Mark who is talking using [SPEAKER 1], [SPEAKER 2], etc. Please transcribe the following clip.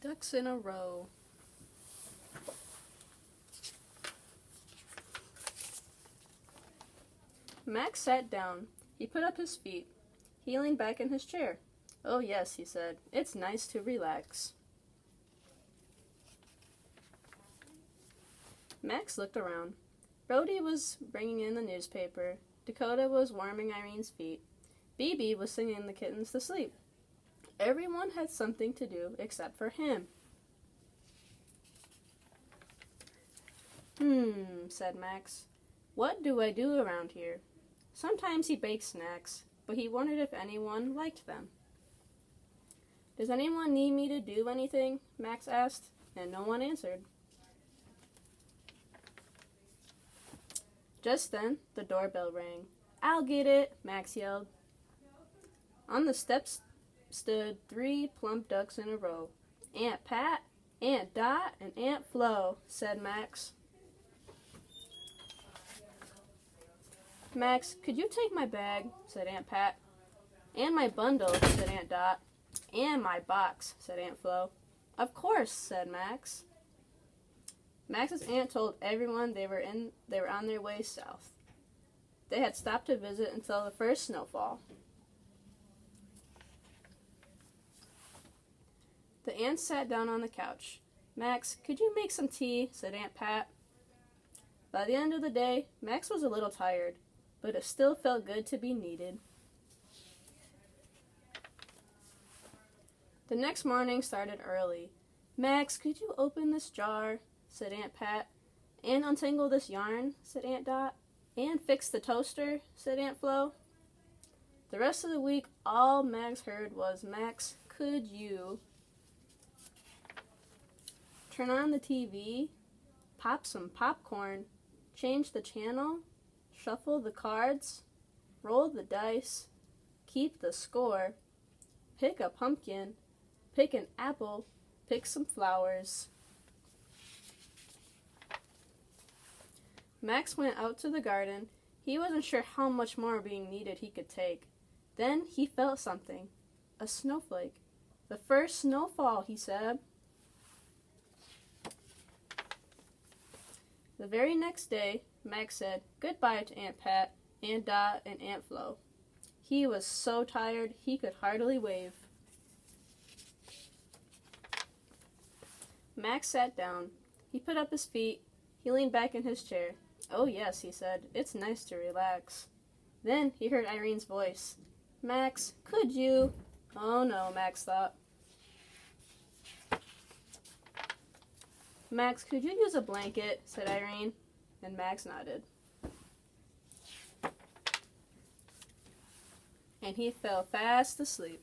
[SPEAKER 1] Ducks in a row. Max sat down. He put up his feet. He leaned back in his chair. "Oh yes," he said. "It's nice to relax." Max looked around. Brody was bringing in the newspaper. Dakota was warming Irene's feet. BB was singing the kittens to sleep. Everyone had something to do except for him. Said Max. "What do I do around here?" Sometimes he baked snacks, but he wondered if anyone liked them. "Does anyone need me to do anything?" Max asked, and no one answered. Just then, the doorbell rang. "I'll get it," Max yelled. On the steps stood 3 plump ducks in a row. "Aunt Pat, Aunt Dot, and Aunt Flo," said Max. "Max, could you take my bag?" said Aunt Pat. "And my bundle," said Aunt Dot. "And my box," said Aunt Flo. "Of course," said Max. Max's aunt told everyone they were on their way south. They had stopped to visit until the first snowfall. The aunts sat down on the couch. "Max, could you make some tea?" said Aunt Pat. By the end of the day, Max was a little tired, but it still felt good to be needed. The next morning started early. "Max, could you open this jar?" said Aunt Pat. "And untangle this yarn?" said Aunt Dot. "And fix the toaster?" said Aunt Flo. The rest of the week, all Max heard was, "Max, could you turn on the TV, pop some popcorn, change the channel, shuffle the cards, roll the dice, keep the score, pick a pumpkin, pick an apple, pick some flowers." Max went out to the garden. He wasn't sure how much more being needed he could take. Then he felt something. A snowflake. "The first snowfall," he said. The very next day, Max said goodbye to Aunt Pat, Aunt Dot, and Aunt Flo. He was so tired he could hardly wave. Max sat down. He put up his feet. He leaned back in his chair. "Oh yes," he said, "it's nice to relax." Then he heard Irene's voice. "Max, could you?" Oh no, Max thought. "Max, could you use a blanket?" said Irene, and Max nodded. And he fell fast asleep.